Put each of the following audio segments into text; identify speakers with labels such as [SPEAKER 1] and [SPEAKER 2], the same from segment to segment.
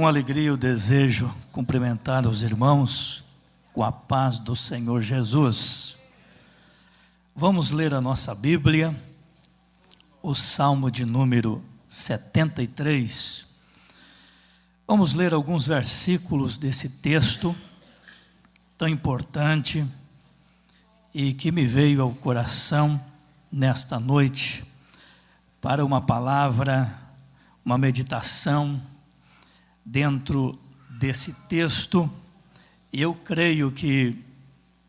[SPEAKER 1] com alegria eu desejo cumprimentar os irmãos com a paz do Senhor Jesus. Vamos ler a nossa Bíblia, o Salmo de número 73. Vamos ler alguns versículos desse texto tão importante e que me veio ao coração nesta noite para uma palavra, uma meditação dentro desse texto. E eu creio que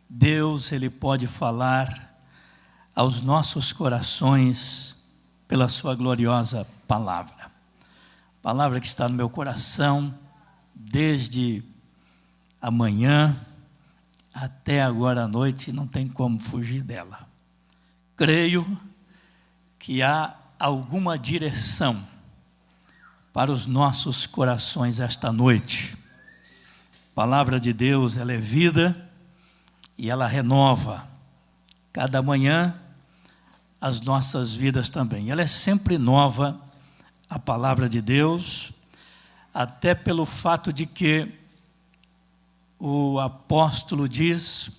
[SPEAKER 1] Deus, Ele pode falar aos nossos corações pela sua gloriosa palavra. Palavra que está no meu coração desde amanhã até agora à noite, não tem como fugir dela. Creio que há alguma direção para os nossos corações esta noite. A palavra de Deus, ela é vida e ela renova cada manhã as nossas vidas também. Ela é sempre nova, a palavra de Deus, até pelo fato de que o apóstolo diz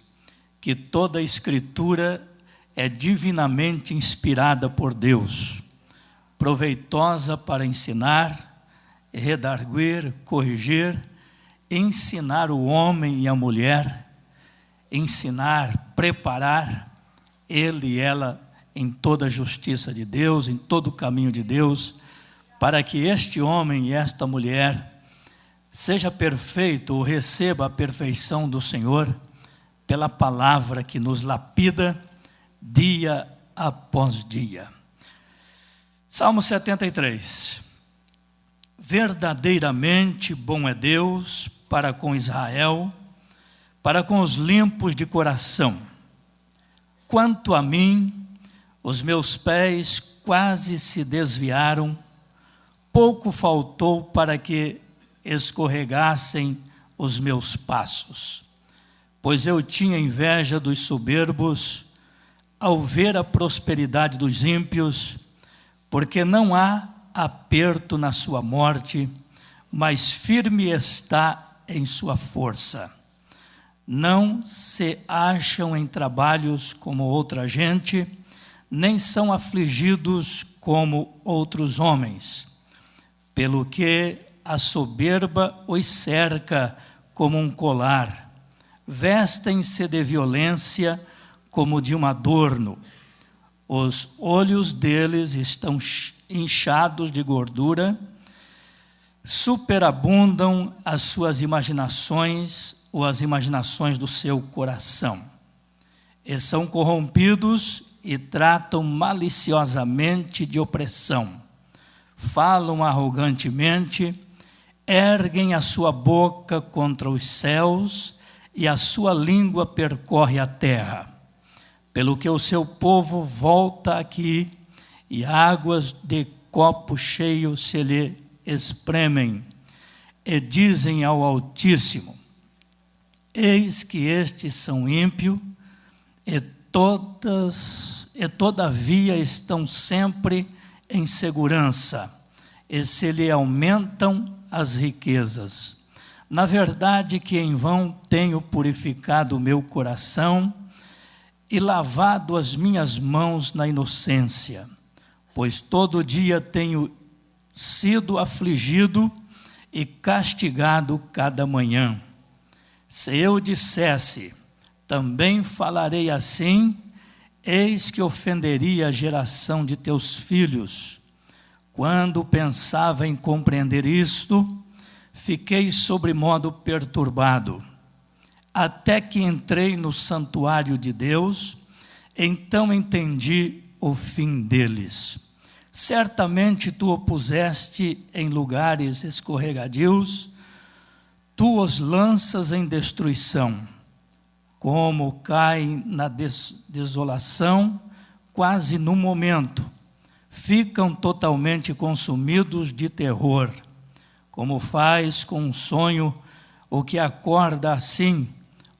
[SPEAKER 1] que toda a Escritura é divinamente inspirada por Deus, proveitosa para ensinar, redarguir, corrigir, ensinar o homem e a mulher, ensinar, preparar ele e ela em toda a justiça de Deus, em todo o caminho de Deus, para que este homem e esta mulher seja perfeito ou receba a perfeição do Senhor pela palavra que nos lapida dia após dia. Salmo 73. Verdadeiramente bom é Deus para com Israel, para com os limpos de coração. Quanto a mim, os meus pés quase se desviaram, pouco faltou para que escorregassem os meus passos. Pois eu tinha inveja dos soberbos, ao ver a prosperidade dos ímpios, porque não há aperto na sua morte, mas firme está em sua força. Não se acham em trabalhos como outra gente, nem são afligidos como outros homens, pelo que a soberba os cerca como um colar, vestem-se de violência como de um adorno, os olhos deles estão inchados de gordura, superabundam as suas imaginações ou as imaginações do seu coração, e são corrompidos e tratam maliciosamente de opressão, falam arrogantemente, erguem a sua boca contra os céus e a sua língua percorre a terra, pelo que o seu povo volta aqui e águas de copo cheio se lhe espremem, e dizem ao Altíssimo: eis que estes são ímpios, e todavia estão sempre em segurança, e se lhe aumentam as riquezas. Na verdade que em vão tenho purificado o meu coração e lavado as minhas mãos na inocência, pois todo dia tenho sido afligido e castigado cada manhã. Se eu dissesse, também falarei assim, eis que ofenderia a geração de teus filhos. Quando pensava em compreender isto, fiquei sobremodo perturbado, até que entrei no santuário de Deus, então entendi o fim deles. Certamente tu o puseste em lugares escorregadios, tu os lanças em destruição, como caem na desolação, quase no momento, ficam totalmente consumidos de terror, como faz com um sonho o que acorda assim,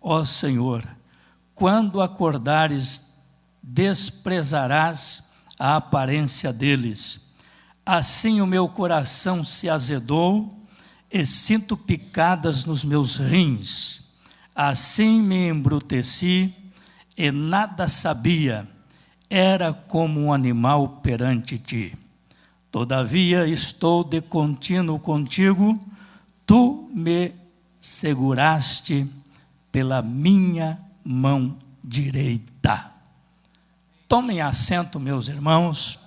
[SPEAKER 1] ó Senhor. Quando acordares, desprezarás a aparência deles. Assim o meu coração se azedou e sinto picadas nos meus rins. Assim me embruteci e nada sabia, era como um animal perante ti. Todavia estou de contínuo contigo, tu me seguraste pela minha mão direita. Tomem assento, meus irmãos.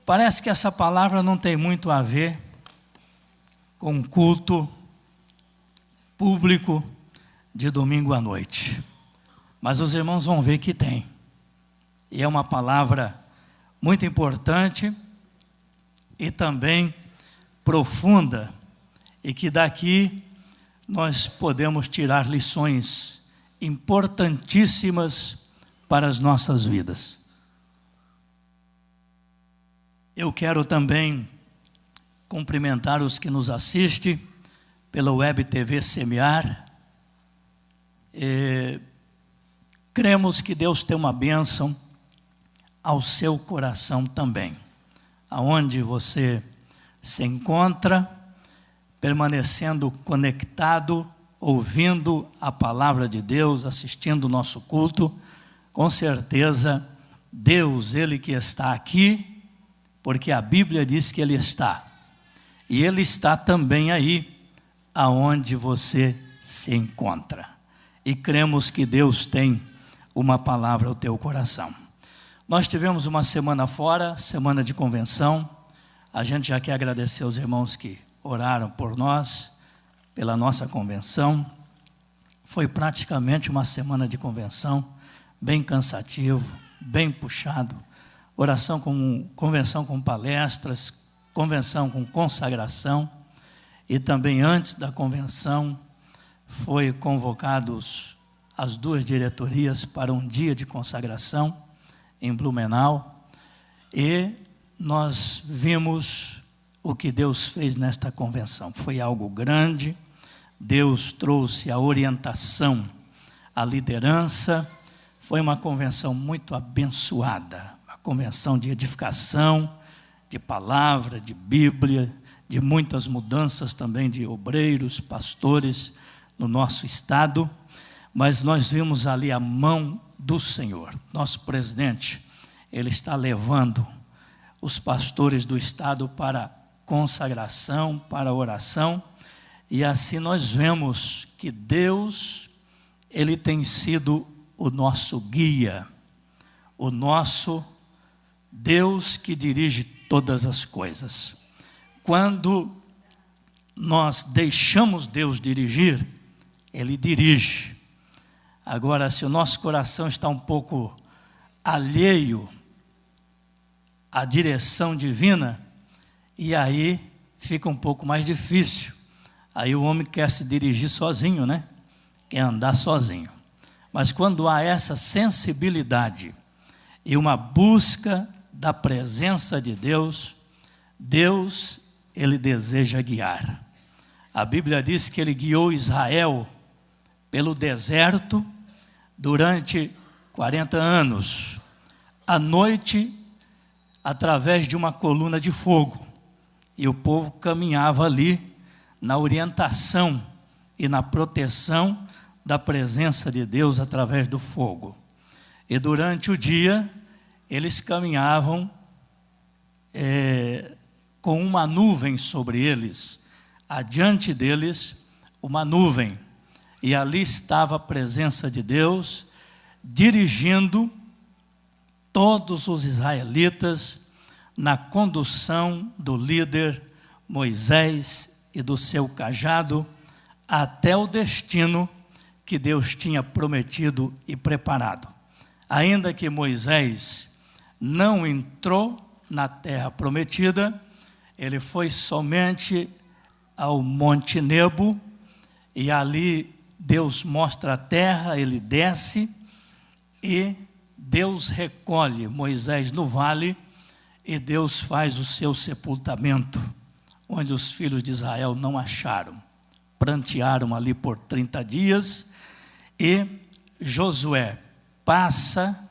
[SPEAKER 1] Parece que essa palavra não tem muito a ver com culto público de domingo à noite. Mas os irmãos vão ver que tem. E é uma palavra muito importante e também profunda, e que daqui nós podemos tirar lições importantíssimas para as nossas vidas. Eu quero também cumprimentar os que nos assistem pela Web TV Semear. Cremos que Deus tem uma bênção ao seu coração também. Aonde você se encontra, permanecendo conectado, ouvindo a palavra de Deus, assistindo o nosso culto, com certeza Deus, Ele que está aqui, porque a Bíblia diz que Ele está. E Ele está também aí, aonde você se encontra. E cremos que Deus tem uma palavra ao teu coração. Nós tivemos uma semana fora, semana de convenção. A gente já quer agradecer aos irmãos que oraram por nós, pela nossa convenção. Foi praticamente uma semana de convenção, bem cansativo, bem puxado. Convenção com palestras, convenção com consagração. E também antes da convenção, foi convocados as duas diretorias para um dia de consagração em Blumenau, e nós vimos o que Deus fez nesta convenção. Foi algo grande. Deus trouxe a orientação, a liderança. Foi uma convenção muito abençoada, uma convenção de edificação, de palavra, de Bíblia, de muitas mudanças também de obreiros, pastores no nosso estado. Mas nós vimos ali a mão do Senhor. Nosso presidente, ele está levando os pastores do estado para consagração, para oração, e assim nós vemos que Deus, Ele tem sido o nosso guia, o nosso Deus que dirige todas as coisas. Quando nós deixamos Deus dirigir, Ele dirige. Agora, se o nosso coração está um pouco alheio à direção divina, e aí fica um pouco mais difícil. Aí o homem quer se dirigir sozinho, né? Quer andar sozinho. Mas quando há essa sensibilidade e uma busca da presença de Deus, Deus, Ele deseja guiar. A Bíblia diz que Ele guiou Israel pelo deserto durante 40 anos, à noite, através de uma coluna de fogo, e o povo caminhava ali na orientação e na proteção da presença de Deus através do fogo. E durante o dia, eles caminhavam com uma nuvem sobre eles, adiante deles uma nuvem, e ali estava a presença de Deus, dirigindo todos os israelitas na condução do líder Moisés e do seu cajado, até o destino que Deus tinha prometido e preparado. Ainda que Moisés não entrou na terra prometida, ele foi somente ao Monte Nebo, e ali Deus mostra a terra, ele desce, e Deus recolhe Moisés no vale, e Deus faz o seu sepultamento, onde os filhos de Israel não acharam. Prantearam ali por 30 dias, e Josué passa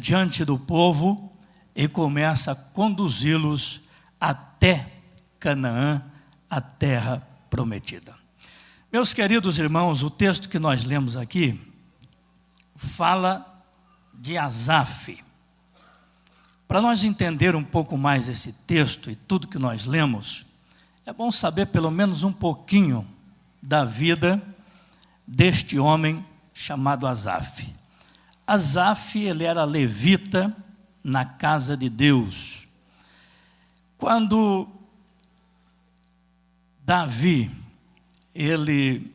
[SPEAKER 1] diante do povo e começa a conduzi-los até Canaã, a terra prometida. Meus queridos irmãos, o texto que nós lemos aqui fala de Asaf. Para nós entender um pouco mais esse texto e tudo que nós lemos, é bom saber pelo menos um pouquinho da vida deste homem chamado Asaf. Asaf, ele era levita na casa de Deus. Quando Davi, ele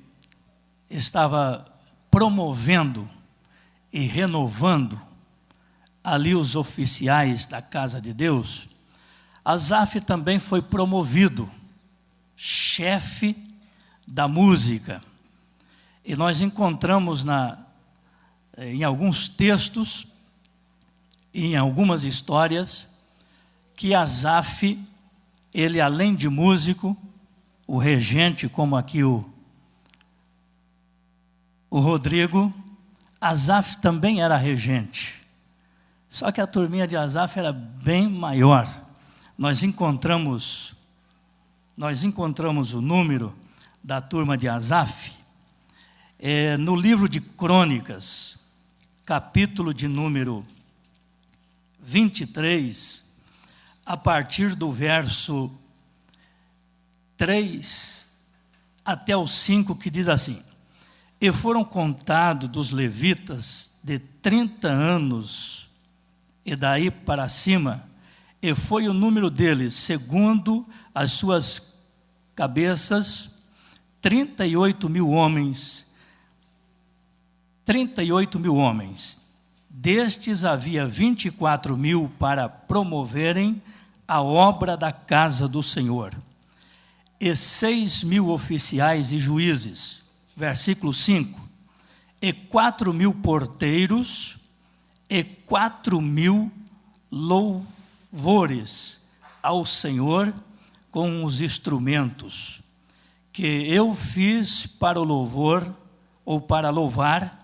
[SPEAKER 1] estava promovendo e renovando ali os oficiais da casa de Deus, Asaf também foi promovido chefe da música. E nós encontramos em alguns textos, em algumas histórias, que Asaf, ele além de músico, o regente, como aqui o Rodrigo, Asaf também era regente. Só que a turminha de Asaf era bem maior. Nós encontramos o número da turma de Asaf no livro de Crônicas, capítulo de número 23, a partir do verso 3 até o 5, que diz assim: E foram contados dos levitas de 30 anos e daí para cima, e foi o número deles, segundo as suas cabeças, 38.000 homens. 38.000 homens. Destes havia 24.000 para promoverem a obra da casa do Senhor, e 6.000 oficiais e juízes. Versículo 5. E 4.000 porteiros, e 4.000 louvores ao Senhor com os instrumentos que eu fiz para o louvor, ou para louvar,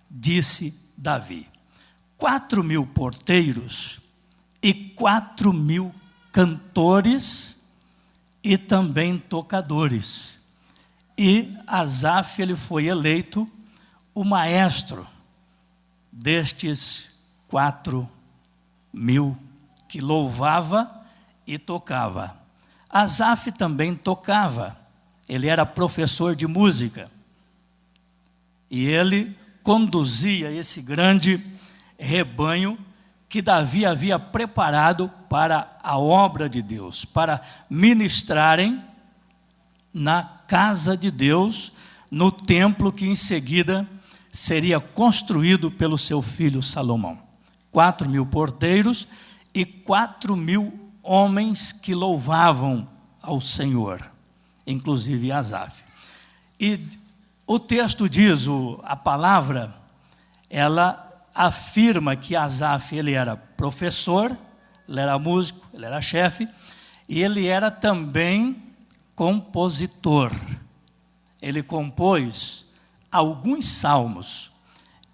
[SPEAKER 1] disse Davi. 4.000 porteiros e 4.000 cantores e também tocadores. E Asaf, ele foi eleito o maestro destes 4.000 que louvava e tocava. Asaf também tocava, ele era professor de música. E ele conduzia esse grande rebanho que Davi havia preparado para a obra de Deus, para ministrarem na casa de Deus, no templo que em seguida seria construído pelo seu filho Salomão. 4.000 porteiros e 4.000 homens que louvavam ao Senhor, inclusive Asaf. E o texto diz, a palavra, ela afirma que Asaf, ele era professor, ele era músico, ele era chefe, e ele era também compositor. Ele compôs alguns salmos,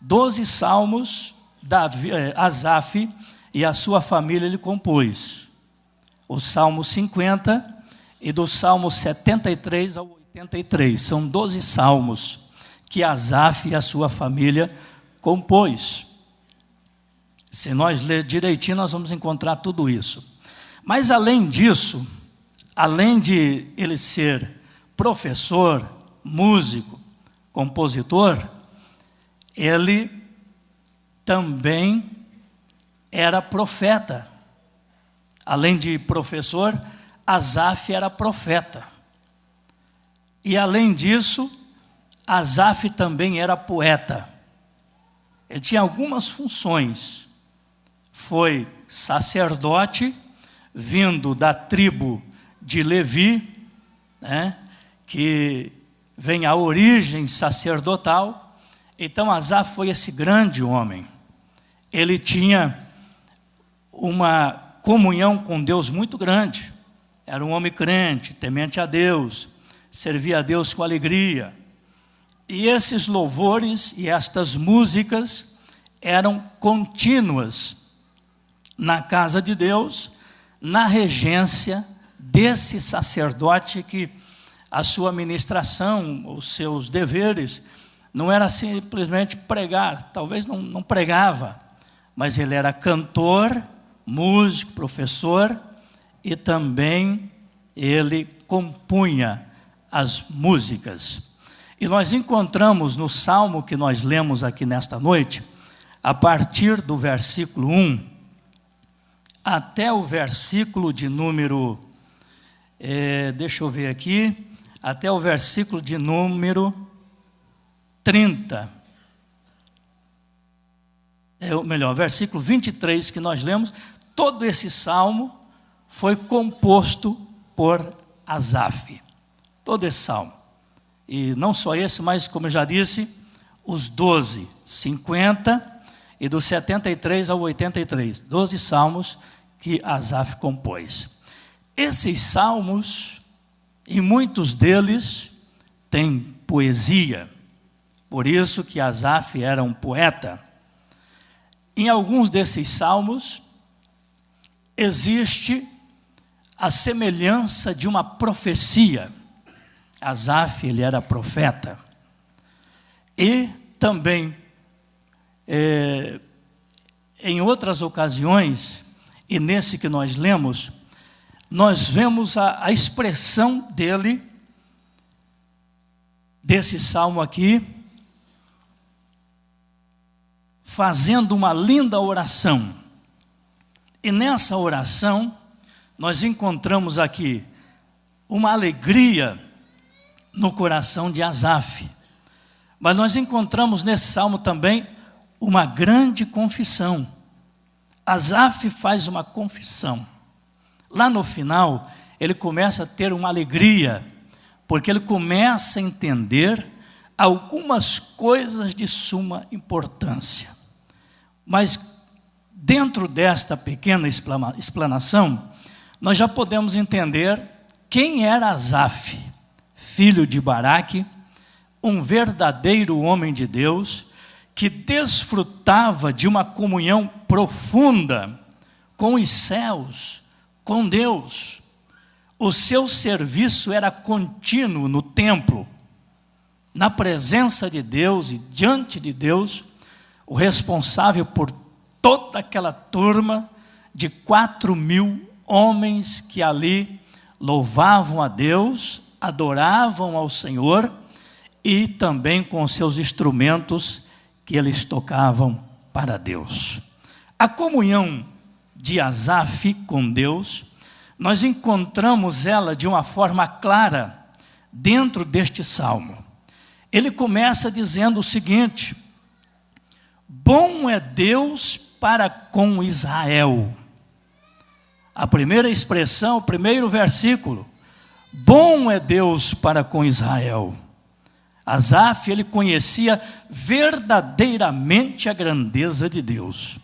[SPEAKER 1] 12 salmos, Asaf e a sua família ele compôs. O Salmo 50 e do Salmo 73 ao 83, são 12 salmos que Asaf e a sua família compôs. Se nós ler direitinho, nós vamos encontrar tudo isso. Mas além disso, além de ele ser professor, músico, compositor, ele também era profeta. Além de professor, Asaf era profeta. E além disso, Asaf também era poeta. Ele tinha algumas funções. Foi sacerdote, vindo da tribo de Levi, que vem a origem sacerdotal. Então Asaf foi esse grande homem. Ele tinha uma comunhão com Deus muito grande. Era um homem crente, temente a Deus, servia a Deus com alegria. E esses louvores e estas músicas eram contínuas na casa de Deus, na regência desse sacerdote que a sua ministração, os seus deveres, não era simplesmente pregar, talvez não pregava, mas ele era cantor, músico, professor, e também ele compunha as músicas. E nós encontramos no salmo que nós lemos aqui nesta noite, a partir do versículo 1, até o versículo de número, deixa eu ver aqui, até o versículo de número 30. Versículo 23 que nós lemos, todo esse salmo foi composto por Asaf. Todo esse salmo. E não só esse, mas como eu já disse, os 12, 50 e do 73 ao 83. 12 salmos que Asaf compôs. Esses salmos, e muitos deles, têm poesia. Por isso que Asaf era um poeta. Em alguns desses salmos, existe a semelhança de uma profecia. Asaf, ele era profeta. E também, em outras ocasiões, e nesse que nós lemos, nós vemos a expressão dele, desse salmo aqui, fazendo uma linda oração. E nessa oração, nós encontramos aqui uma alegria no coração de Asaf. Mas nós encontramos nesse salmo também uma grande confissão. Asaf faz uma confissão. Lá no final, ele começa a ter uma alegria, porque ele começa a entender algumas coisas de suma importância. Mas dentro desta pequena explanação, nós já podemos entender quem era Asaf, filho de Baraque, um verdadeiro homem de Deus, que desfrutava de uma comunhão profunda com os céus, com Deus. O seu serviço era contínuo no templo, na presença de Deus e diante de Deus, o responsável por toda aquela turma de 4.000 homens que ali louvavam a Deus, adoravam ao Senhor e também com seus instrumentos que eles tocavam para Deus. A comunhão de Asaf com Deus, nós encontramos ela de uma forma clara dentro deste salmo. Ele começa dizendo o seguinte: bom é Deus para com Israel. A primeira expressão, o primeiro versículo, bom é Deus para com Israel. Asaf, ele conhecia verdadeiramente a grandeza de Deus.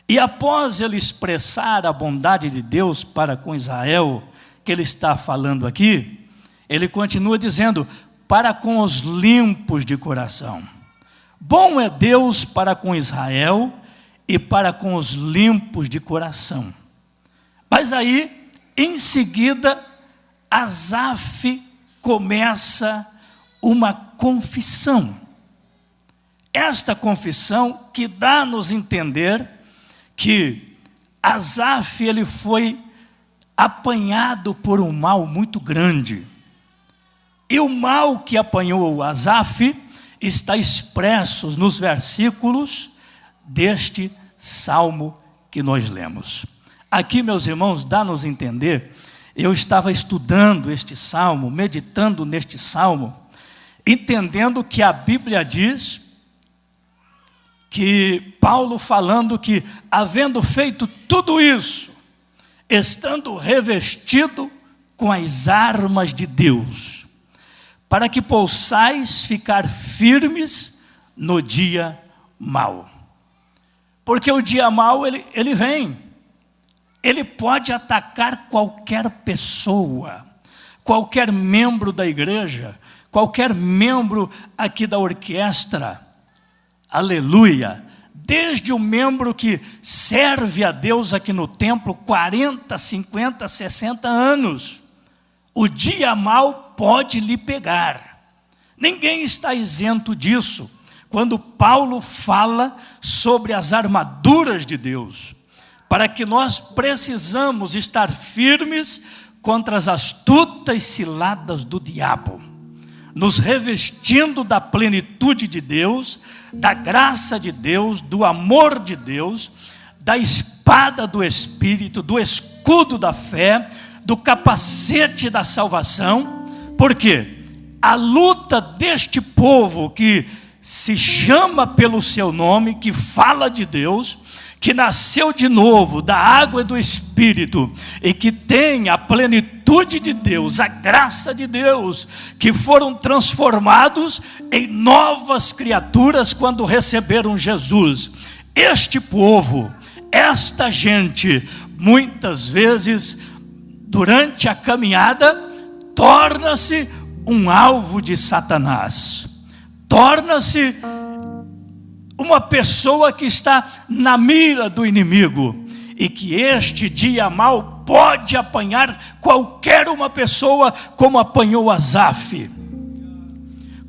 [SPEAKER 1] E após ele expressar a bondade de Deus para com Israel, que ele está falando aqui, ele continua dizendo, para com os limpos de coração. Bom é Deus para com Israel e para com os limpos de coração. Mas aí, em seguida, Asaf começa uma confissão. Esta confissão que dá a nos entender que Asaf, ele foi apanhado por um mal muito grande. E o mal que apanhou Asaf está expresso nos versículos deste salmo que nós lemos. Aqui, meus irmãos, dá-nos entender, eu estava estudando este salmo, meditando neste salmo, entendendo que a Bíblia diz que Paulo falando que, havendo feito tudo isso, estando revestido com as armas de Deus, para que possais ficar firmes no dia mau. Porque o dia mau, ele vem. Ele pode atacar qualquer pessoa, qualquer membro da igreja, qualquer membro aqui da orquestra. Aleluia! Desde o membro que serve a Deus aqui no templo 40, 50, 60 anos. O dia mau pode lhe pegar. Ninguém está isento disso. Quando Paulo fala sobre as armaduras de Deus, para que nós precisamos estar firmes contra as astutas ciladas do diabo, nos revestindo da plenitude de Deus, da graça de Deus, do amor de Deus, da espada do Espírito, do escudo da fé, do capacete da salvação. Por quê? A luta deste povo que se chama pelo seu nome, que fala de Deus, que nasceu de novo da água e do Espírito, e que tem a plenitude de Deus, a graça de Deus, que foram transformados em novas criaturas quando receberam Jesus. Este povo, esta gente, muitas vezes, durante a caminhada, torna-se um alvo de Satanás, torna-se uma pessoa que está na mira do inimigo, e que este dia mal pode apanhar qualquer uma pessoa, como apanhou Asaf,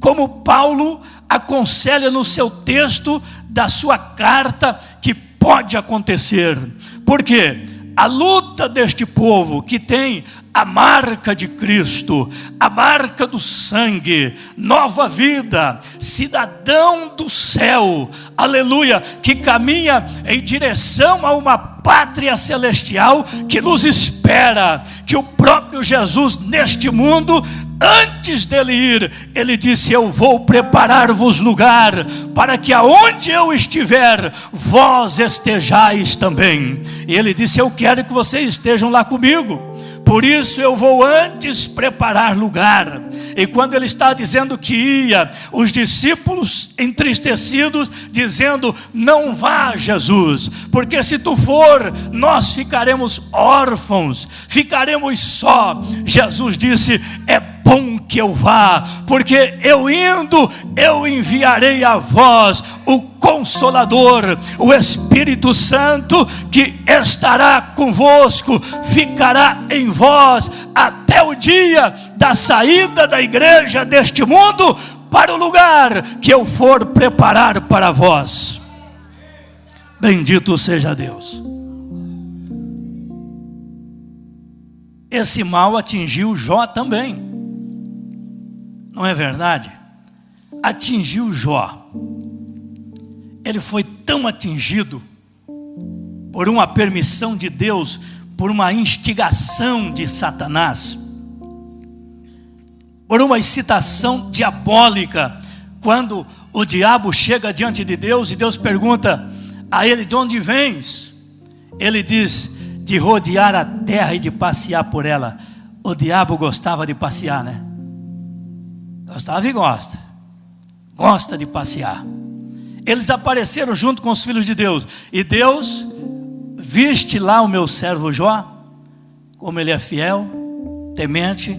[SPEAKER 1] como Paulo aconselha no seu texto da sua carta, que pode acontecer. Por quê? A luta deste povo que tem a marca de Cristo, a marca do sangue, nova vida, cidadão do céu, aleluia, que caminha em direção a uma pátria celestial que nos espera, que o próprio Jesus neste mundo, antes dele ir, ele disse: eu vou preparar-vos lugar, para que aonde eu estiver, vós estejais também. E ele disse: eu quero que vocês estejam lá comigo, por isso eu vou antes preparar lugar. E quando ele está dizendo que ia, os discípulos entristecidos, dizendo: não vá, Jesus, porque se tu for, nós ficaremos órfãos, ficaremos só. Jesus disse: é bom que eu vá, porque eu indo, eu enviarei a vós o Consolador, o Espírito Santo, que estará convosco, ficará em vós, até o dia da saída da igreja deste mundo, para o lugar que eu for preparar para vós. Bendito seja Deus. Esse mal atingiu Jó também, não é verdade? Atingiu Jó. Ele foi tão atingido por uma permissão de Deus, por uma instigação de Satanás, por uma incitação diabólica. Quando o diabo chega diante de Deus e Deus pergunta a ele: de onde vens? Ele diz: de rodear a terra e de passear por ela. O diabo gostava de passear, né? Gostava e gosta de passear. Eles apareceram junto com os filhos de Deus, e Deus: viste lá o meu servo Jó, como ele é fiel, temente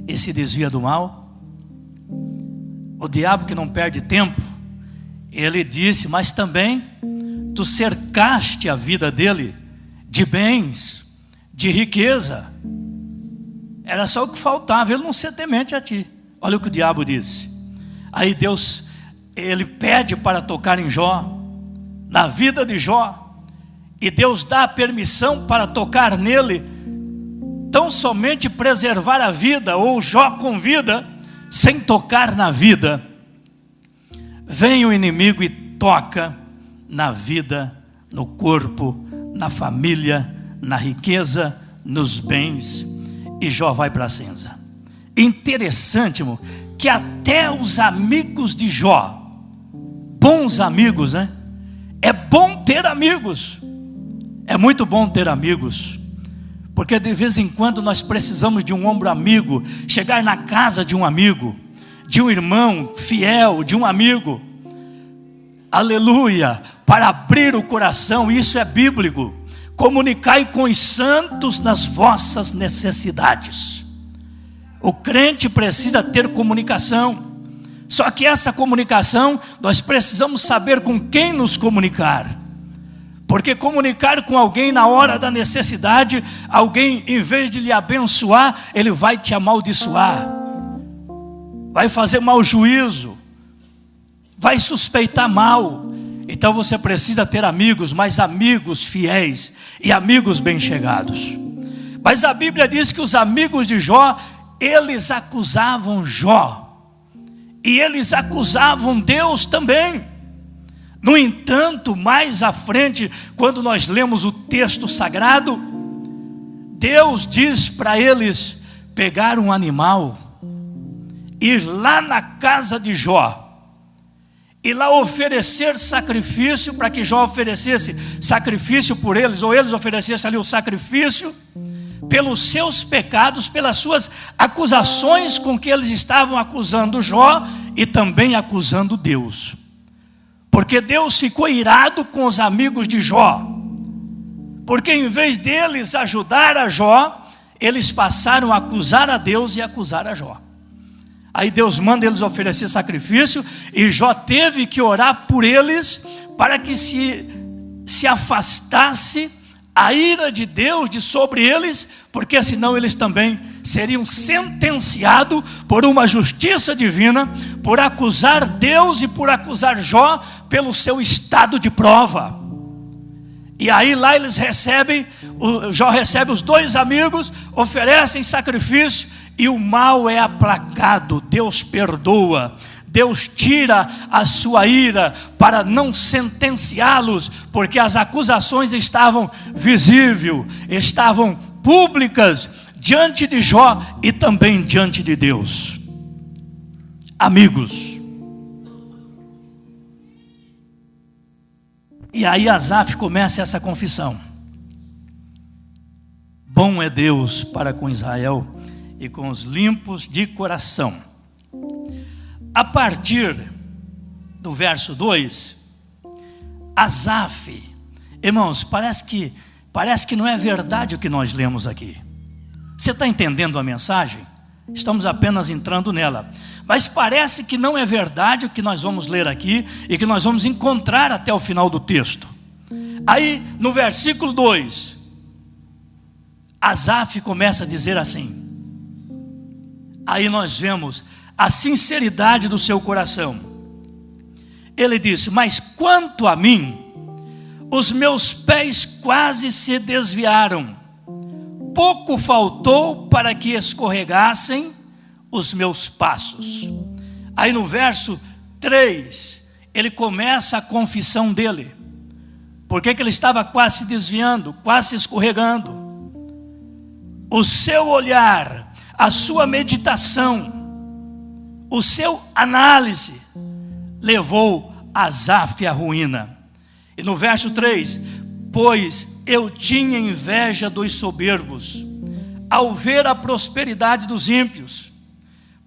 [SPEAKER 1] e se desvia do mal. O diabo, que não perde tempo, ele disse: mas também tu cercaste a vida dele de bens, de riqueza. Era só o que faltava, ele não ser temente a ti. Olha o que o diabo disse. Aí Deus, ele pede para tocar em Jó, na vida de Jó, e Deus dá a permissão para tocar nele, tão somente preservar a vida, ou Jó com vida, sem tocar na vida. Vem o inimigo e toca na vida, no corpo, na família, na riqueza, nos bens, e Jó vai para a cinza. Interessante, irmão, que até os amigos de Jó, bons amigos, né? É bom ter amigos, é muito bom ter amigos, porque de vez em quando nós precisamos de um ombro amigo, chegar na casa de um amigo, de um irmão fiel, de um amigo, aleluia, para abrir o coração. Isso é bíblico. Comunicai com os santos nas vossas necessidades. O crente precisa ter comunicação, só que essa comunicação, nós precisamos saber com quem nos comunicar, porque comunicar com alguém na hora da necessidade, alguém, em vez de lhe abençoar, ele vai te amaldiçoar. vai fazer mau juízo, vai suspeitar mal. Então você precisa ter amigos, mas amigos fiéis e amigos bem-chegados. Mas a Bíblia diz que os amigos de Jó, eles acusavam Jó, e eles acusavam Deus também. No entanto, mais à frente, quando nós lemos o texto sagrado, Deus diz para eles pegar um animal, ir lá na casa de Jó, e lá oferecer sacrifício, para que Jó oferecesse sacrifício por eles, ou eles oferecessem ali o sacrifício, pelos seus pecados, pelas suas acusações com que eles estavam acusando Jó, e também acusando Deus. Porque Deus ficou irado com os amigos de Jó, porque em vez deles ajudar a Jó, eles passaram a acusar a Deus e acusar a Jó. Aí Deus manda eles oferecer sacrifício, e Jó teve que orar por eles, para que se afastasse a ira de Deus de sobre eles, porque senão eles também seriam sentenciados por uma justiça divina, por acusar Deus e por acusar Jó pelo seu estado de prova. E aí lá eles recebem, Jó recebe os dois amigos, oferecem sacrifício, e o mal é aplacado, Deus perdoa, Deus tira a sua ira para não sentenciá-los, porque as acusações estavam visíveis, estavam públicas diante de Jó e também diante de Deus. Amigos. E aí Asaf começa essa confissão: bom é Deus para com Israel e com os limpos de coração. A partir do verso 2, Asaf, irmãos, parece que não é verdade o que nós lemos aqui. Você está entendendo a mensagem? Estamos apenas entrando nela. Mas parece que não é verdade o que nós vamos ler aqui e que nós vamos encontrar até o final do texto. Aí no versículo 2, Asaf começa a dizer assim. Aí nós vemos a sinceridade do seu coração. Ele disse: mas quanto a mim, os meus pés quase se desviaram, pouco faltou para que escorregassem os meus passos. Aí no verso 3, ele começa a confissão dele. Por que ele estava quase se desviando, quase se escorregando? O seu olhar, a sua meditação, o seu análise levou Asaf à ruína. E no verso 3, pois eu tinha inveja dos soberbos, ao ver a prosperidade dos ímpios,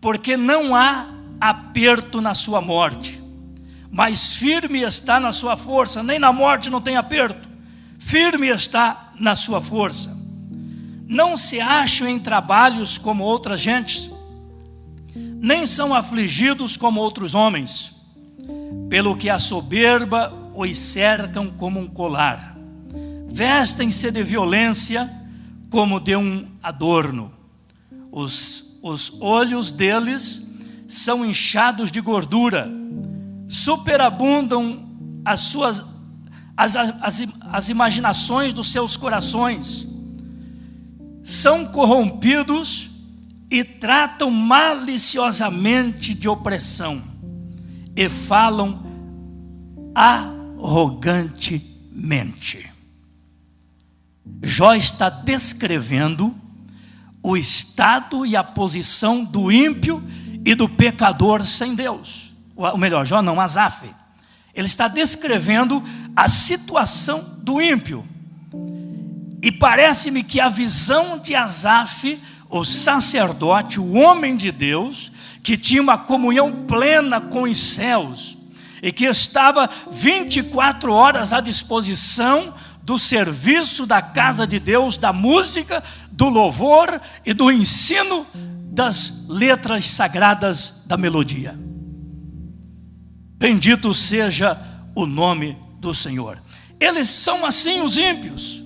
[SPEAKER 1] porque não há aperto na sua morte, mas firme está na sua força. Nem na morte não tem aperto, firme está na sua força. Não se acham em trabalhos como outras gentes, nem são afligidos como outros homens, pelo que a soberba os cercam como um colar, vestem-se de violência como de um adorno. Os olhos deles são inchados de gordura, superabundam as imaginações dos seus corações, são corrompidos e tratam maliciosamente de opressão, e falam arrogantemente. Jó está descrevendo o estado e a posição do ímpio e do pecador sem Deus. Ou melhor, Jó não, Asaf. Ele está descrevendo a situação do ímpio. E parece-me que a visão de Asaf, o sacerdote, o homem de Deus, que tinha uma comunhão plena com os céus, e que estava 24 horas à disposição do serviço da casa de Deus, da música, do louvor e do ensino das letras sagradas da melodia. Bendito seja o nome do Senhor. Eles são assim, os ímpios,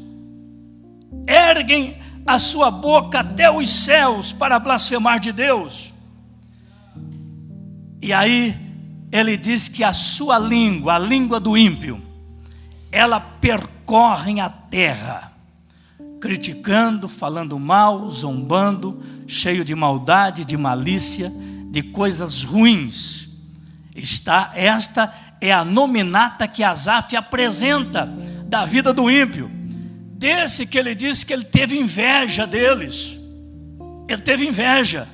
[SPEAKER 1] erguem a sua boca até os céus para blasfemar de Deus. E aí ele diz que a sua língua, a língua do ímpio, ela percorre a terra, criticando, falando mal, zombando, cheio de maldade, de malícia, de coisas ruins. Esta é a nominata que Asaf apresenta da vida do ímpio. Desse que ele disse que ele teve inveja deles. Ele teve inveja.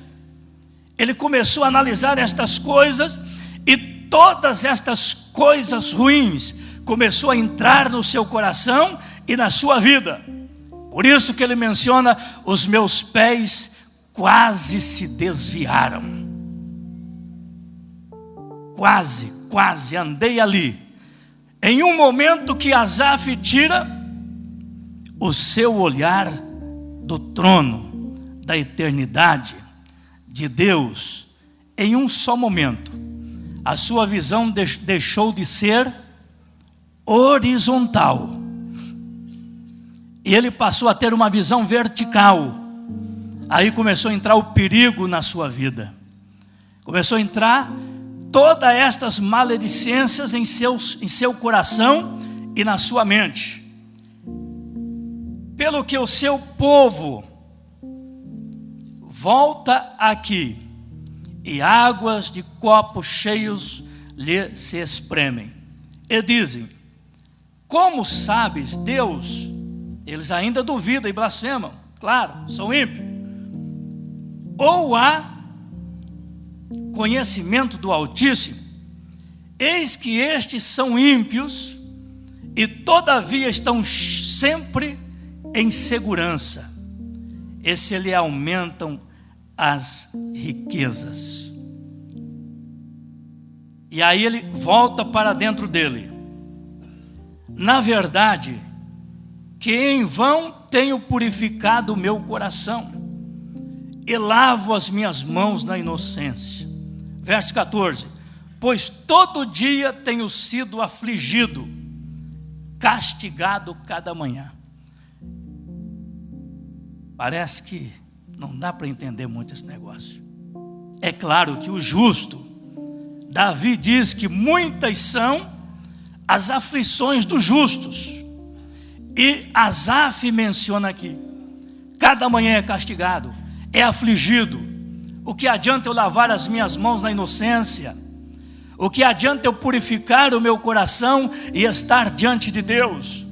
[SPEAKER 1] Ele começou a analisar estas coisas e todas estas coisas ruins começou a entrar no seu coração e na sua vida. Por isso que ele menciona: os meus pés quase se desviaram. Quase andei ali. Em um momento que Asaf tira o seu olhar do trono, da eternidade, de Deus, em um só momento, a sua visão deixou de ser horizontal. E ele passou a ter uma visão vertical. Aí começou a entrar o perigo na sua vida. Começou a entrar todas estas maledicências em seu coração e na sua mente. Pelo que o seu povo volta aqui, e águas de copos cheios lhe se espremem. E dizem: como sabes, Deus? Eles ainda duvidam e blasfemam, claro, são ímpios. Ou há conhecimento do Altíssimo? Eis que estes são ímpios e todavia estão sempre em segurança, e se lhe aumentam as riquezas. E aí ele volta para dentro dele: na verdade, que em vão tenho purificado o meu coração e lavo as minhas mãos na inocência. Verso 14: pois todo dia tenho sido afligido, castigado cada manhã. Parece que não dá para entender muito esse negócio. É claro que o justo, Davi diz que muitas são as aflições dos justos. E Asaf menciona aqui: cada manhã é castigado, é afligido. O que adianta eu lavar as minhas mãos na inocência? O que adianta eu purificar o meu coração e estar diante de Deus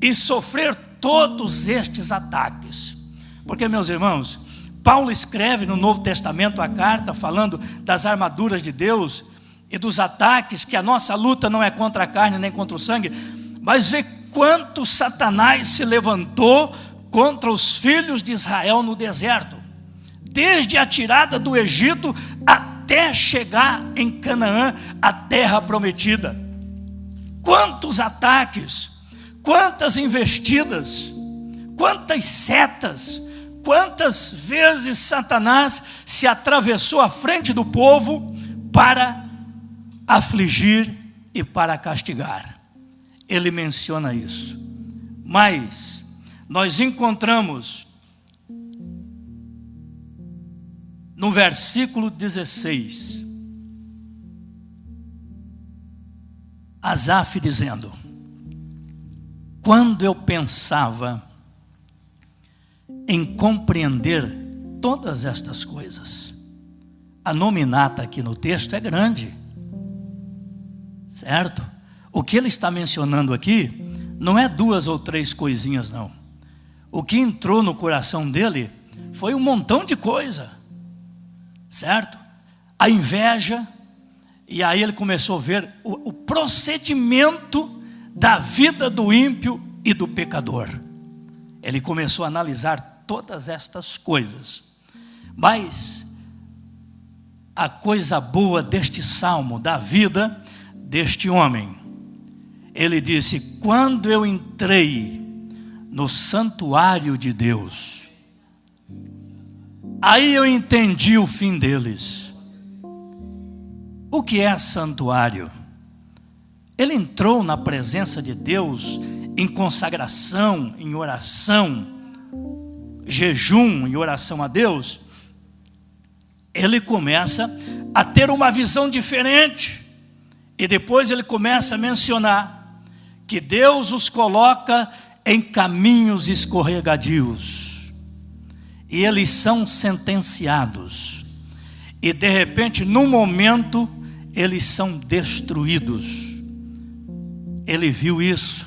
[SPEAKER 1] e sofrer todos estes ataques? Porque, meus irmãos, Paulo escreve no Novo Testamento a carta falando das armaduras de Deus e dos ataques, que a nossa luta não é contra a carne nem contra o sangue, mas vê quanto Satanás se levantou contra os filhos de Israel no deserto, desde a tirada do Egito até chegar em Canaã, a terra prometida. Quantos ataques, quantas investidas, quantas setas, quantas vezes Satanás se atravessou à frente do povo para afligir e para castigar. Ele menciona isso. Mas nós encontramos no versículo 16, Asaf dizendo: quando eu pensava em compreender todas estas coisas. A nominata aqui no texto é grande, certo? O que ele está mencionando aqui não é 2 ou 3 coisinhas, não. O que entrou no coração dele foi um montão de coisa, certo? A inveja, e aí ele começou a ver o procedimento da vida do ímpio e do pecador. Ele começou a analisar todas estas coisas. Mas a coisa boa deste salmo, da vida deste homem, ele disse: quando eu entrei no santuário de Deus, aí eu entendi o fim deles. O que é santuário? Ele entrou na presença de Deus em consagração, em oração, jejum e oração a Deus. Ele começa a ter uma visão diferente. E depois ele começa a mencionar que Deus os coloca em caminhos escorregadios. E eles são sentenciados. E de repente, num momento, eles são destruídos. Ele viu isso.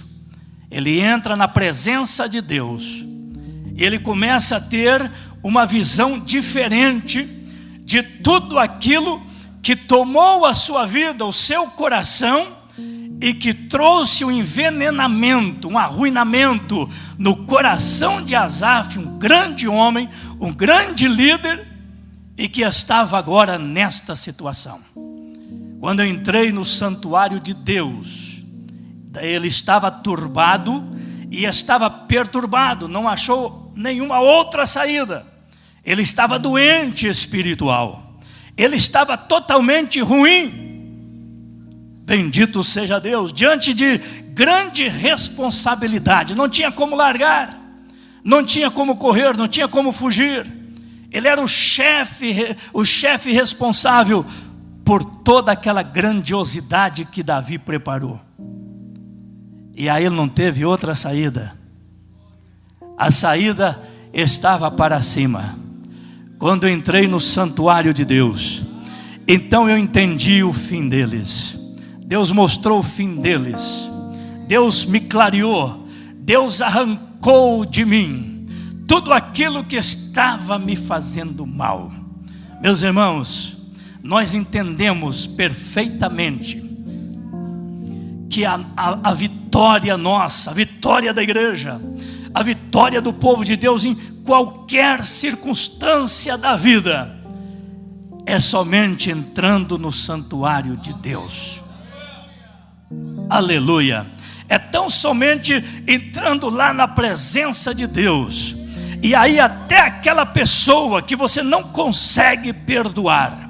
[SPEAKER 1] Ele entra na presença de Deus. E ele começa a ter uma visão diferente de tudo aquilo que tomou a sua vida, o seu coração, e que trouxe um envenenamento, um arruinamento no coração de Asaf, um grande homem, um grande líder, e que estava agora nesta situação. Quando eu entrei no santuário de Deus, ele estava turbado e estava perturbado, não achou nenhuma outra saída. Ele estava doente espiritual, ele estava totalmente ruim. Bendito seja Deus, diante de grande responsabilidade, não tinha como largar, não tinha como correr, não tinha como fugir. Ele era o chefe responsável por toda aquela grandiosidade que Davi preparou. E aí ele não teve outra saída. A saída estava para cima. Quando eu entrei no santuário de Deus, então eu entendi o fim deles. Deus mostrou o fim deles. Deus me clareou. Deus arrancou de mim tudo aquilo que estava me fazendo mal. Meus irmãos, nós entendemos perfeitamente que a vitória nossa, a vitória da igreja, a vitória do povo de Deus em qualquer circunstância da vida, é somente entrando no santuário de Deus. Aleluia! É tão somente entrando lá na presença de Deus. E aí até aquela pessoa que você não consegue perdoar,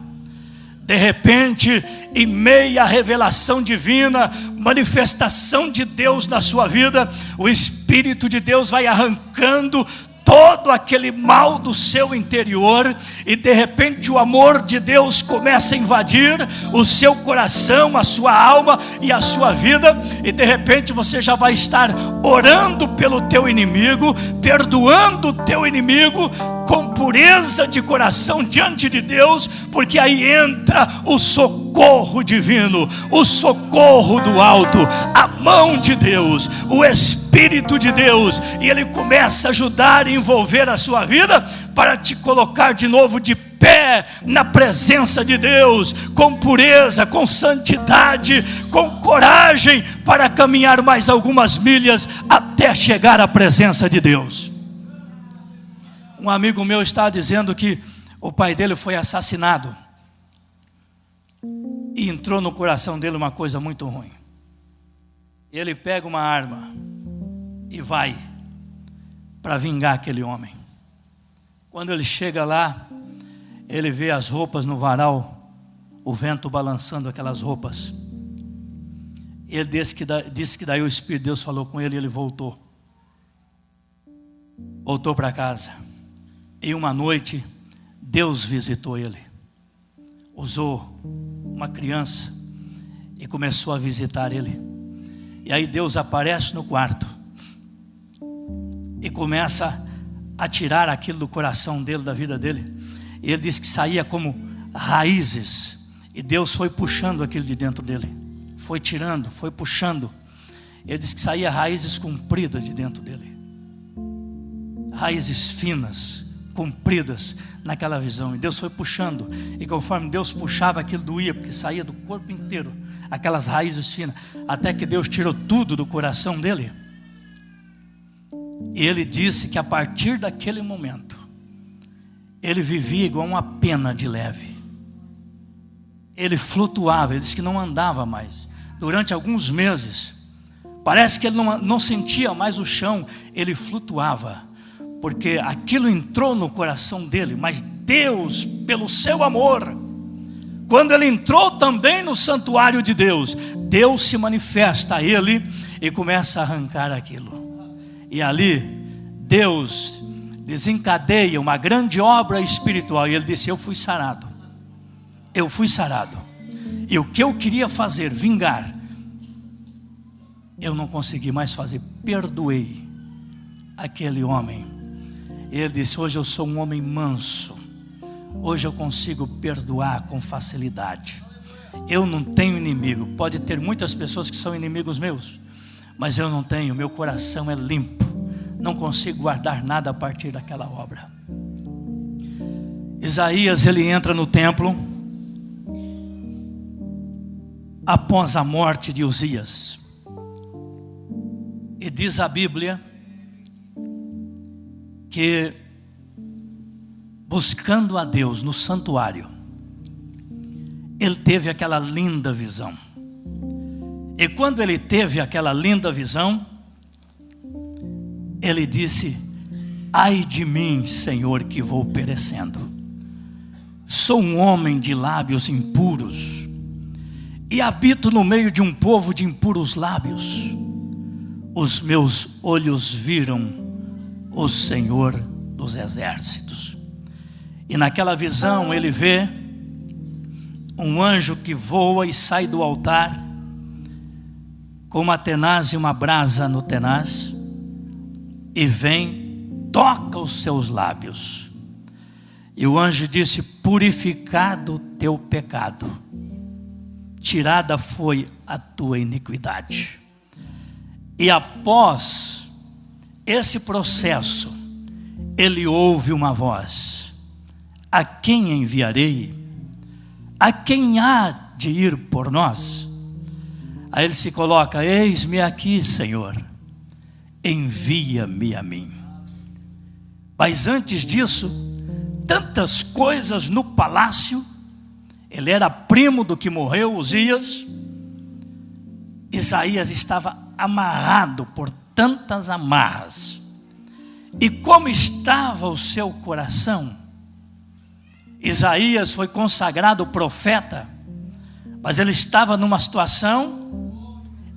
[SPEAKER 1] de repente, em meio à revelação divina, manifestação de Deus na sua vida, o Espírito de Deus vai arrancando todo aquele mal do seu interior, e de repente o amor de Deus começa a invadir o seu coração, a sua alma e a sua vida, e de repente você já vai estar orando pelo teu inimigo, perdoando o teu inimigo com pureza de coração diante de Deus, porque aí entra o socorro divino, o socorro do alto, a mão de Deus, o Espírito de Deus, e Ele começa a ajudar e envolver a sua vida para te colocar de novo de pé na presença de Deus, com pureza, com santidade, com coragem, para caminhar mais algumas milhas até chegar à presença de Deus. Um amigo meu está dizendo que o pai dele foi assassinado, e entrou no coração dele uma coisa muito ruim. Ele pega uma arma e vai para vingar aquele homem. Quando ele chega lá, ele vê as roupas no varal, o vento balançando aquelas roupas. Ele disse que daí o Espírito de Deus falou com ele, e ele voltou para casa. E uma noite Deus visitou ele, usou uma criança e começou a visitar ele. E aí Deus aparece no quarto e começa a tirar aquilo do coração dele, da vida dele. E ele disse que saía como raízes, e Deus foi puxando aquilo de dentro dele, foi tirando, foi puxando. Ele disse que saía raízes compridas de dentro dele, raízes finas, compridas naquela visão. E Deus foi puxando, e conforme Deus puxava, aquilo doía, porque saía do corpo inteiro, aquelas raízes finas, até que Deus tirou tudo do coração dele. E ele disse que a partir daquele momento ele vivia igual uma pena de leve. Ele flutuava, ele disse que não andava mais durante alguns meses. Parece que ele não sentia mais o chão, ele flutuava, porque aquilo entrou no coração dele. Mas Deus, pelo seu amor, quando ele entrou também no santuário de Deus, Deus se manifesta a ele e começa a arrancar aquilo. E ali Deus desencadeia uma grande obra espiritual. E ele disse: eu fui sarado. eu fui sarado. E o que eu queria fazer, vingar, eu não consegui mais fazer. Perdoei aquele homem. Ele disse: hoje eu sou um homem manso. Hoje eu consigo perdoar com facilidade. Eu não tenho inimigo. Pode ter muitas pessoas que são inimigos meus, mas eu não tenho. Meu coração é limpo. Não consigo guardar nada a partir daquela obra. Isaías, ele entra no templo após a morte de Uzias. E diz a Bíblia que, buscando a Deus no santuário, ele teve aquela linda visão. E quando ele teve aquela linda visão, ele disse: ai de mim, Senhor, que vou perecendo. Sou um homem de lábios impuros e habito no meio de um povo de impuros lábios. Os meus olhos viram o Senhor dos exércitos. E naquela visão ele vê um anjo que voa e sai do altar com uma tenaz e uma brasa no tenaz, e vem, toca os seus lábios. E o anjo disse: purificado o teu pecado, tirada foi a tua iniquidade. E após esse processo, ele ouve uma voz: a quem enviarei? A quem há de ir por nós? Aí ele se coloca: eis-me aqui, Senhor, envia-me a mim. Mas antes disso, tantas coisas no palácio. Ele era primo do que morreu, Uzias. Isaías estava amarrado por tantas amarras. E como estava o seu coração? Isaías foi consagrado profeta, mas ele estava numa situação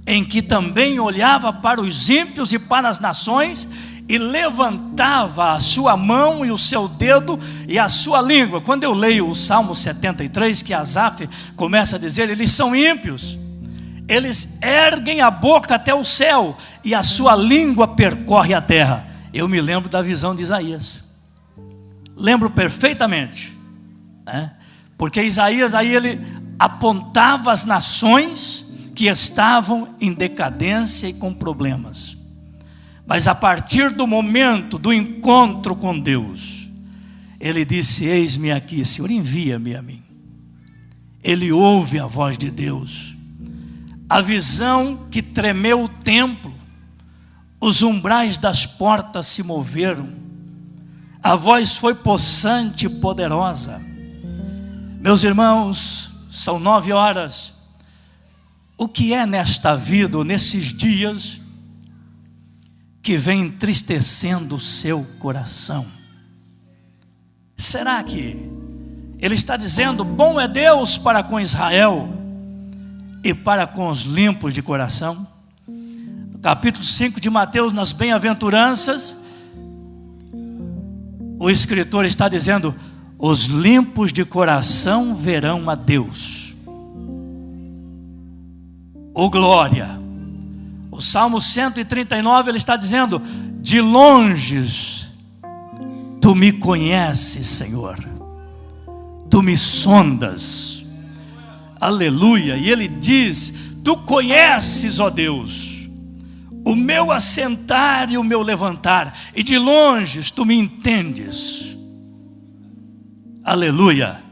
[SPEAKER 1] em que também olhava para os ímpios e para as nações, e levantava a sua mão e o seu dedo e a sua língua. Quando eu leio o Salmo 73, que Asaf começa a dizer: eles são ímpios, eles erguem a boca até o céu e a sua língua percorre a terra. Eu me lembro da visão de Isaías, lembro perfeitamente, né? Porque Isaías aí ele apontava as nações que estavam em decadência e com problemas. Mas a partir do momento do encontro com Deus, ele disse: eis-me aqui, Senhor, envia-me a mim. Ele ouve a voz de Deus. A visão que tremeu o templo, os umbrais das portas se moveram, a voz foi possante e poderosa. Meus irmãos, são 9h. O que é nesta vida, ou nesses dias, que vem entristecendo o seu coração? Será que ele está dizendo: bom é Deus para com Israel e para com os limpos de coração? No capítulo 5 de Mateus, nas bem-aventuranças, o escritor está dizendo: os limpos de coração verão a Deus. Oh glória! O Salmo 139, ele está dizendo: de longe tu me conheces, Senhor, tu me sondas. Aleluia! E ele diz: tu conheces, ó Deus, o meu assentar e o meu levantar, e de longe tu me entendes. Aleluia!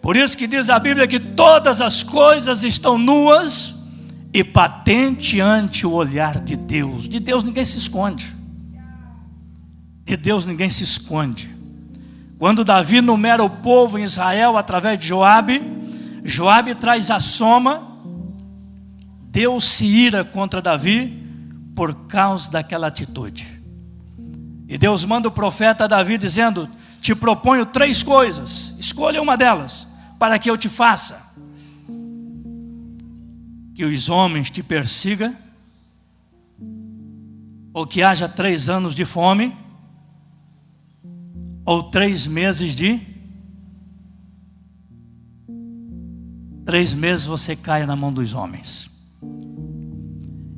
[SPEAKER 1] Por isso que diz a Bíblia que todas as coisas estão nuas e patente ante o olhar de Deus. De Deus ninguém se esconde. De Deus ninguém se esconde. Quando Davi numera o povo em Israel através de Joabe, Joabe traz a soma. Deus se ira contra Davi por causa daquela atitude. E Deus manda o profeta Davi dizendo: te proponho 3 coisas, escolha uma delas para que eu te faça: que os homens te persigam, ou que haja 3 anos de fome, ou 3 meses de 3 meses você caia na mão dos homens.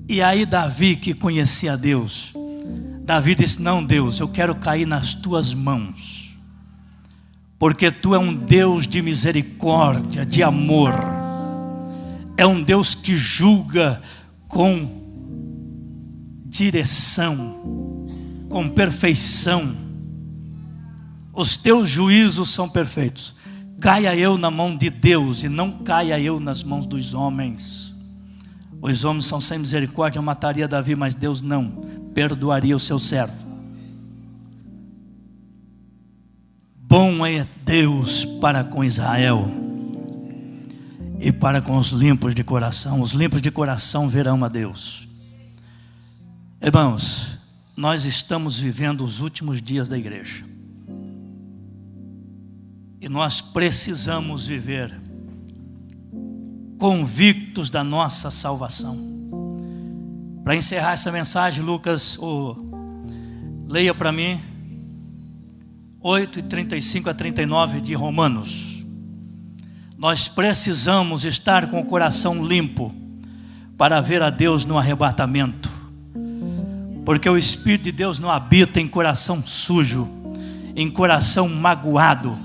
[SPEAKER 1] E aí Davi, que conhecia Deus, Davi disse: não, Deus, eu quero cair nas tuas mãos, porque tu é um Deus de misericórdia, de amor, é um Deus que julga com direção, com perfeição. Os teus juízos são perfeitos. Caia eu na mão de Deus e não caia eu nas mãos dos homens. Os homens são sem misericórdia, mataria Davi, mas Deus não, perdoaria o seu servo. Bom é Deus para com Israel e para com os limpos de coração. Os limpos de coração verão a Deus. Irmãos, nós estamos vivendo os últimos dias da igreja. E nós precisamos viver convictos da nossa salvação. Para encerrar essa mensagem, Lucas, leia para mim 8:35 a 39 de Romanos. Nós precisamos estar com o coração limpo para ver a Deus no arrebatamento, porque o Espírito de Deus não habita em coração sujo, em coração magoado,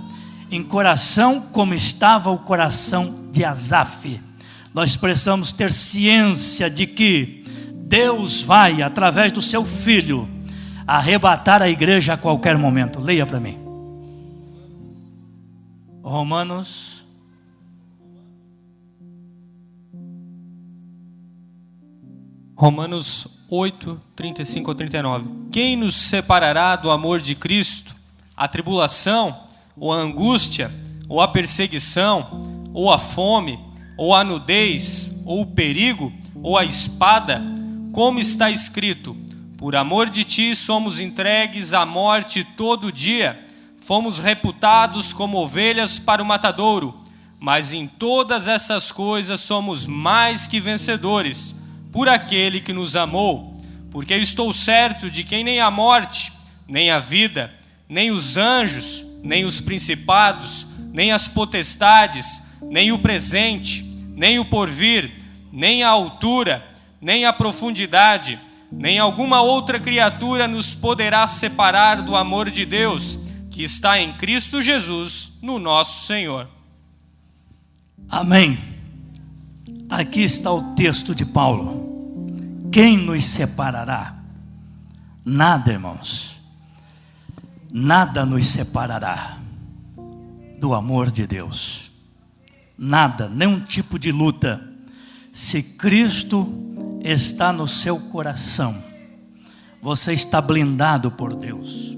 [SPEAKER 1] em coração como estava o coração de Asaf. Nós precisamos ter ciência de que Deus vai, através do seu Filho, arrebatar a igreja a qualquer momento. Leia para mim. Romanos
[SPEAKER 2] 8:35 a 39. Quem nos separará do amor de Cristo? A tribulação, ou a angústia, ou a perseguição, ou a fome, ou a nudez, ou o perigo, ou a espada? Como está escrito: por amor de ti somos entregues à morte todo dia, fomos reputados como ovelhas para o matadouro, mas em todas essas coisas somos mais que vencedores, por aquele que nos amou. Porque estou certo de que nem a morte, nem a vida, nem os anjos, nem os principados, nem as potestades, nem o presente, nem o porvir, nem a altura, nem a profundidade, nem alguma outra criatura nos poderá separar do amor de Deus, que está em Cristo Jesus, no nosso Senhor.
[SPEAKER 1] Amém. Aqui está o texto de Paulo. Quem nos separará? Nada, irmãos. Nada nos separará do amor de Deus. Nada, nenhum tipo de luta. Se Cristo está no seu coração, você está blindado por Deus.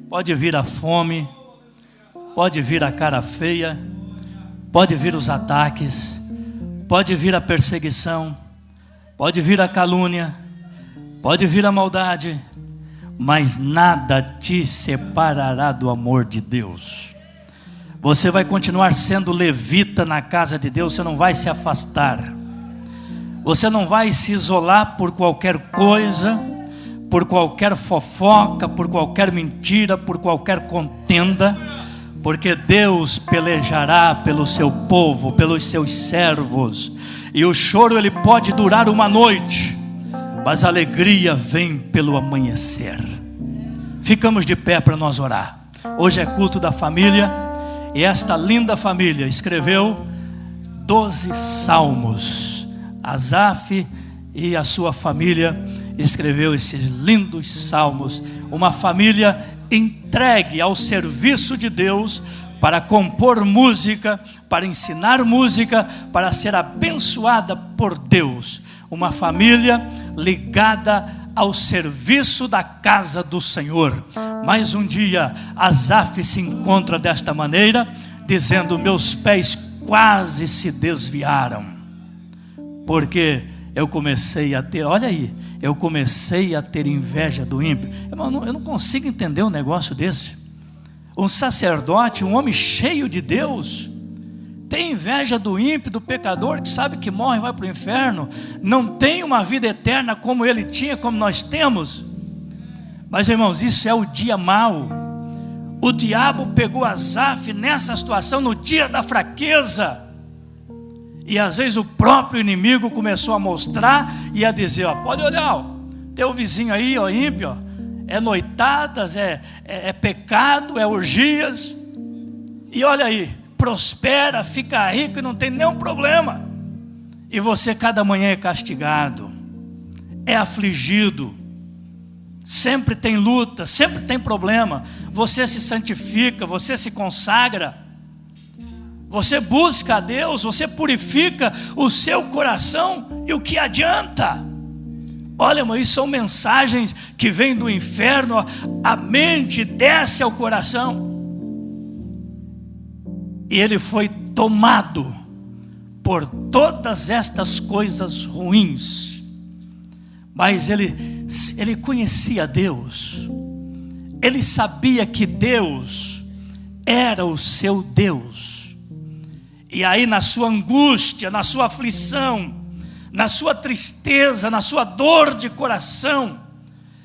[SPEAKER 1] Pode vir a fome, pode vir a cara feia, pode vir os ataques, pode vir a perseguição, pode vir a calúnia, pode vir a maldade, mas nada te separará do amor de Deus. Você vai continuar sendo levita na casa de Deus, você não vai se afastar, você não vai se isolar por qualquer coisa, por qualquer fofoca, por qualquer mentira, por qualquer contenda, porque Deus pelejará pelo seu povo, pelos seus servos. E o choro ele pode durar uma noite, mas a alegria vem pelo amanhecer. Ficamos de pé para nós orar. Hoje é culto da família, e esta linda família escreveu 12 salmos. Asaf e a sua família escreveu esses lindos salmos. Uma família entregue ao serviço de Deus, para compor música, para ensinar música, para ser abençoada por Deus. Uma família ligada ao serviço da casa do Senhor. Mais um dia Asaf se encontra desta maneira, dizendo: meus pés quase se desviaram, porque eu comecei a ter, olha aí, eu comecei a ter inveja do ímpio. Eu não consigo entender um negócio desse. Um sacerdote, um homem cheio de Deus, tem inveja do ímpio, do pecador, que sabe que morre e vai para o inferno, não tem uma vida eterna como ele tinha, como nós temos. Mas, irmãos, isso é o dia mau. O diabo pegou Asaf nessa situação, no dia da fraqueza. E às vezes o próprio inimigo começou a mostrar e a dizer: ó, pode olhar, ó, teu vizinho aí, ó, ímpio, ó, é noitadas, é pecado, é orgias. E olha aí, prospera, fica rico e não tem nenhum problema. E você cada manhã é castigado, é afligido, sempre tem luta, sempre tem problema. Você se santifica, você se consagra, você busca a Deus, você purifica o seu coração, e o que adianta? Olha, irmão, isso são mensagens que vêm do inferno, a mente desce ao coração. E ele foi tomado por todas estas coisas ruins. Mas ele conhecia Deus. Ele sabia que Deus era o seu Deus. E aí, na sua angústia, na sua aflição, na sua tristeza, na sua dor de coração,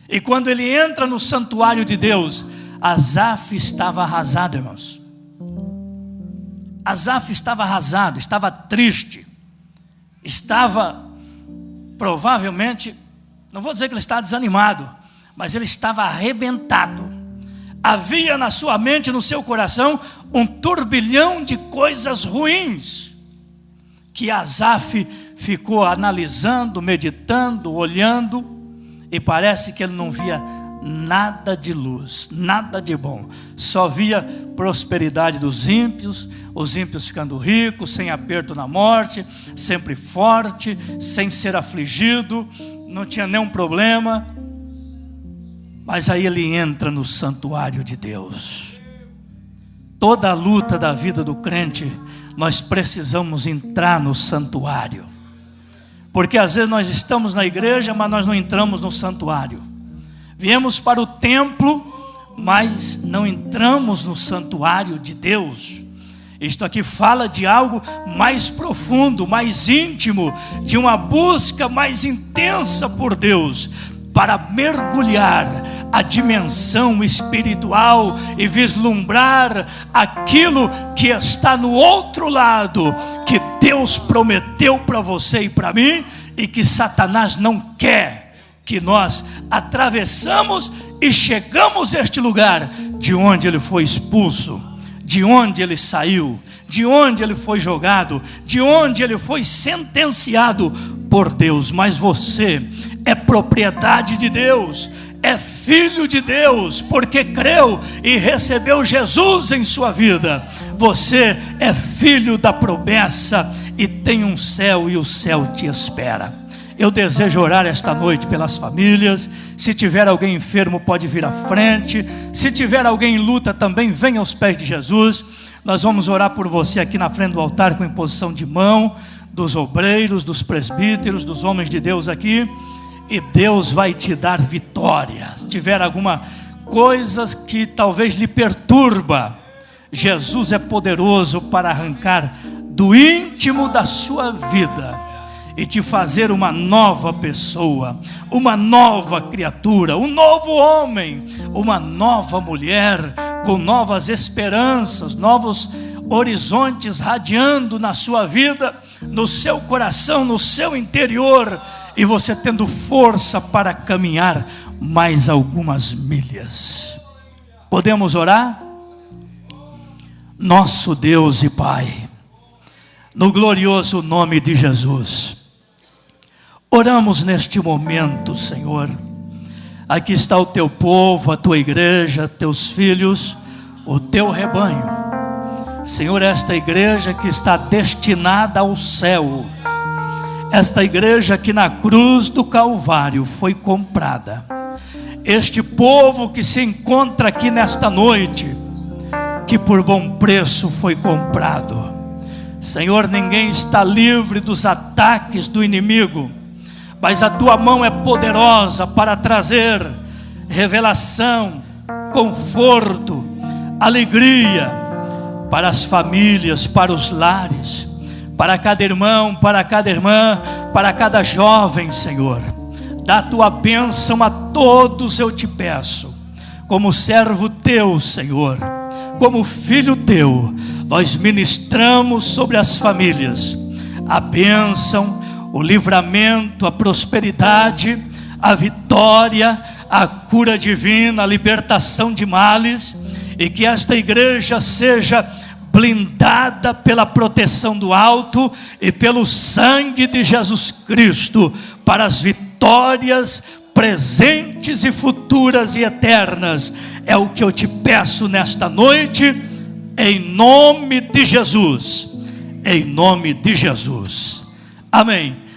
[SPEAKER 1] e quando ele entra no santuário de Deus, Asaf estava arrasado, irmãos. Asaf estava arrasado, estava triste, estava provavelmente, não vou dizer que ele estava desanimado, mas ele estava arrebentado. Havia na sua mente, no seu coração, um turbilhão de coisas ruins, que Asaf ficou analisando, meditando, olhando, e parece que ele não via nada de luz, nada de bom. Só via prosperidade dos ímpios, os ímpios ficando ricos, sem aperto na morte, sempre forte, sem ser afligido, não tinha nenhum problema. Mas aí ele entra no santuário de Deus. Toda a luta da vida do crente, nós precisamos entrar no santuário. Porque às vezes nós estamos na igreja, mas nós não entramos no santuário. Viemos para o templo, mas não entramos no santuário de Deus. Isto aqui fala de algo mais profundo, mais íntimo, de uma busca mais intensa por Deus, para mergulhar a dimensão espiritual e vislumbrar aquilo que está no outro lado, que Deus prometeu para você e para mim, e que Satanás não quer que nós atravessamos e chegamos a este lugar de onde ele foi expulso, de onde ele saiu, de onde ele foi jogado, de onde ele foi sentenciado por Deus. Mas você é propriedade de Deus, é filho de Deus, porque creu e recebeu Jesus em sua vida. Você é filho da promessa e tem um céu, e o céu te espera. Eu desejo orar esta noite pelas famílias. Se tiver alguém enfermo, pode vir à frente. Se tiver alguém em luta também, venha aos pés de Jesus. Nós vamos orar por você aqui na frente do altar, com imposição de mão dos obreiros, dos presbíteros, dos homens de Deus aqui. E Deus vai te dar vitória. Se tiver alguma coisa que talvez lhe perturba, Jesus é poderoso para arrancar do íntimo da sua vida e te fazer uma nova pessoa, uma nova criatura, um novo homem, uma nova mulher, com novas esperanças, novos horizontes radiando na sua vida, no seu coração, no seu interior, e você tendo força para caminhar mais algumas milhas. Podemos orar? Nosso Deus e Pai, no glorioso nome de Jesus, oramos neste momento, Senhor. Aqui está o teu povo, a tua igreja, teus filhos, o teu rebanho. Senhor, esta igreja que está destinada ao céu, esta igreja que na cruz do Calvário foi comprada, este povo que se encontra aqui nesta noite, que por bom preço foi comprado. Senhor, ninguém está livre dos ataques do inimigo, mas a tua mão é poderosa para trazer revelação, conforto, alegria para as famílias, para os lares, para cada irmão, para cada irmã, para cada jovem. Senhor, dá a tua bênção a todos, eu te peço, como servo teu, Senhor, como filho teu. Nós ministramos sobre as famílias a bênção, o livramento, a prosperidade, a vitória, a cura divina, a libertação de males, e que esta igreja seja blindada pela proteção do alto e pelo sangue de Jesus Cristo, para as vitórias presentes e futuras e eternas. É o que eu te peço nesta noite, em nome de Jesus, em nome de Jesus, amém.